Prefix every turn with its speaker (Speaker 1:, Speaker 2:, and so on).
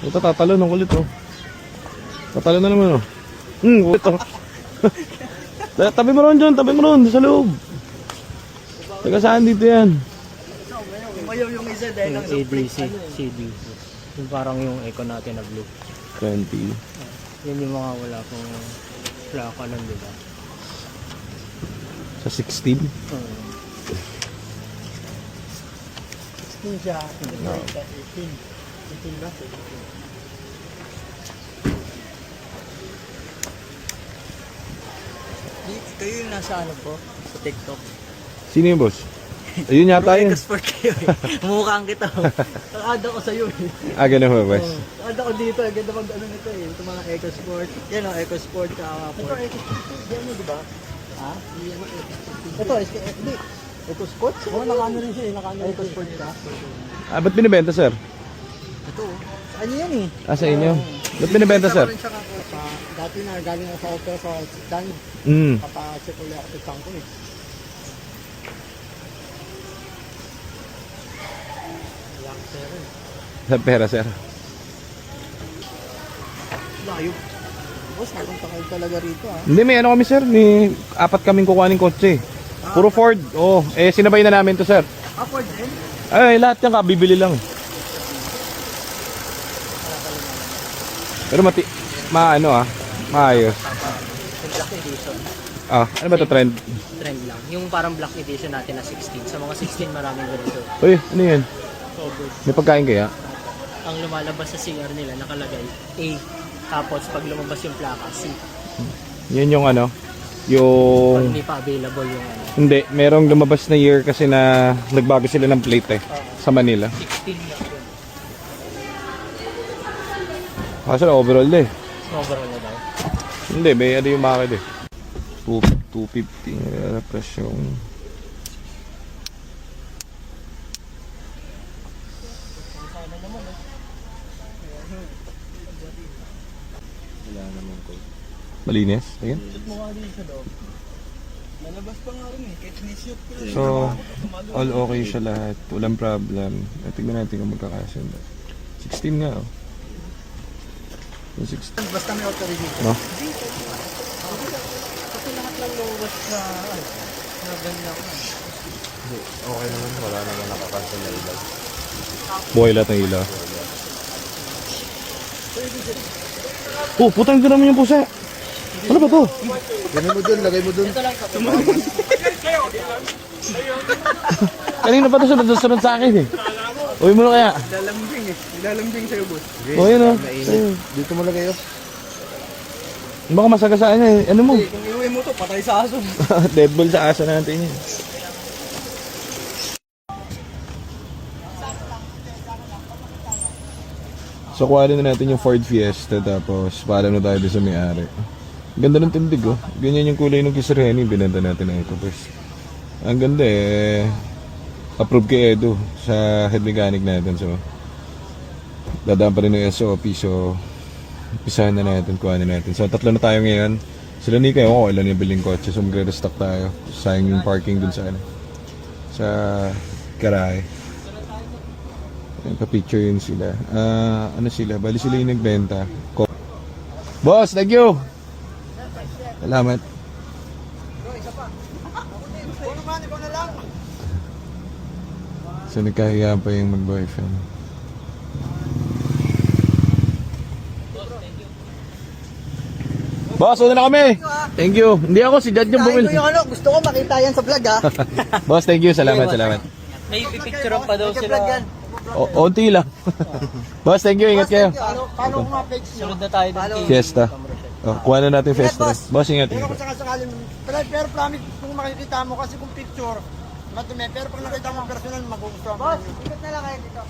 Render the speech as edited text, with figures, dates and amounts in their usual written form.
Speaker 1: Ito tatalo ng kulit oh. Tatalo na naman oh. Kulit oh. Tabi mo ron dyan, tabi mo ron sa loob. Taga saan dito yan?
Speaker 2: Umayaw yung isa dahil lang sa
Speaker 3: ADC, CDC. Yung parang yung eco natin na blue.
Speaker 1: 20.
Speaker 3: Yan yung mga wala pong plaka nun, di ba?
Speaker 1: Sa 16?
Speaker 2: siya.
Speaker 1: No.
Speaker 2: 18 ba? Kayo yung nasa ano po? Sa TikTok.
Speaker 1: Sino yung boss? Ayun yata yun.
Speaker 2: Sport kayo eh. Mukhaan kita. Add ako sa'yo eh.
Speaker 1: Ah, ganun ba boss?
Speaker 2: Add ako dito. Ganda mag ano nito eh. Ito mga Eco Sport. Yan o, Eco Sport kakaport. Ito Eco Sport. Yan mo diba? Ha? Ito, hindi. Eco Sport? Oo, nakaano rin siya eh. Nakaano Eco Sport ka?
Speaker 1: Ah, ba't binibenta sir?
Speaker 2: Ito. Ano yan eh?
Speaker 1: Ah, sa inyo? Ba't binibenta sir?
Speaker 2: Dati na galing ako sa hotel sa Dan. Papacheck ulit ako sa tanko eh.
Speaker 1: Sa pera sir.
Speaker 2: Layo. Boss, napunta kayo talaga rito ah.
Speaker 1: Hindi, may ano kami sir. May 4 kaming kukuha ng kotse. Puro Ford. Oh, sinabay na namin to sir.
Speaker 2: Ford din?
Speaker 1: Ay, lahat yan kabibili lang. Pero maayos.
Speaker 3: Yung Black Edition.
Speaker 1: Ah, ano ba to trend?
Speaker 3: Trend lang. Yung parang Black Edition natin na 16. Sa mga 16 maraming ganito.
Speaker 1: Uy, ano yan?
Speaker 3: Covered.
Speaker 1: May pagkain kaya?
Speaker 3: Ang lumalabas sa CR nila nakalagay A. Tapos pag lumabas yung plaka, C.
Speaker 1: Yan yung ano?
Speaker 3: Pag
Speaker 1: Yung...
Speaker 3: hindi pa available yung ano.
Speaker 1: Hindi, merong lumabas na year kasi na nagbago sila ng plate eh. Sa Manila.
Speaker 3: 16 lang yun.
Speaker 1: Kaso na overall eh.
Speaker 3: Overall na daw.
Speaker 1: Hindi, may ano yung market eh. 250. Refresh yung... Wala naman ko. Malinis? Tingin?
Speaker 2: Mukha din sa loob. Nalabas pa nga rin eh. Kahit nishoot ko lang.
Speaker 1: So, all okay siya lahat. Walang problem. Tingnan natin kung magkakasunod. 16 nga oh. Yung 16.
Speaker 2: Basta may authorization.
Speaker 1: No?
Speaker 2: Kasi lahat lang lumabas sa ganda ko.
Speaker 1: Okay naman. Wala naman nakakancel na ilaw. Buhay lahat ng ilaw. Oh, putang gano'n yung pusa. Ano ba to?
Speaker 2: Ganun mo dun, lagay mo dun.
Speaker 1: Kanina pa to sunod sa akin eh. Uwi mo na kaya.
Speaker 2: Lalambing eh. Lalambing sa'yo, boss.
Speaker 1: O yun o.
Speaker 2: Dito mo lagay oh.
Speaker 1: Baka masagasaan niya eh. Ano mo?
Speaker 2: Kung iuwi mo to, patay sa aso.
Speaker 1: Deadball sa asa natin yun. So kuha na natin yung Ford Fiesta tapos paalam na tayo sa may-ari. Ganda ng tindig oh. Ganyan yung kulay ng Kisser Henny. Binenta natin ng EcoFirst. Ang ganda eh. Approve kay Edo sa head mechanic natin. So dadaan pa rin ng SOP. So pisahan na natin, kuha na natin. So tatlo na tayo ngayon. Sila ni kayo kung ilan yung biling kotse. So magre-restock tayo. Sayang yung parking dun sa sa garahe. Pa-picture yun sila. Ano sila? Bali sila yung nagbenta. Boss, thank you! Salamat. So nagkahiya pa yung mag-boyfriend. Boss, una na kami! Thank you. Hindi ako, si Jad yung bumili.
Speaker 2: Gusto ko makita yan sa vlog ha.
Speaker 1: Boss, thank you. Salamat.
Speaker 3: May pipicture pa daw sila.
Speaker 1: Onti lang. Boss, thank you. Ingat kayo.
Speaker 2: Paano ko ma-page nyo?
Speaker 3: Sunod na tayo doon.
Speaker 1: Fiesta. Oh, kuha na natin Fiesta. Boss, ingat.
Speaker 2: Pero kung sakasakali, pero promise kung makikita mo kasi kung picture, matumi. Pero pag nakita mo personal, magugustuhan mo. Boss, ikot na lang kayo dito.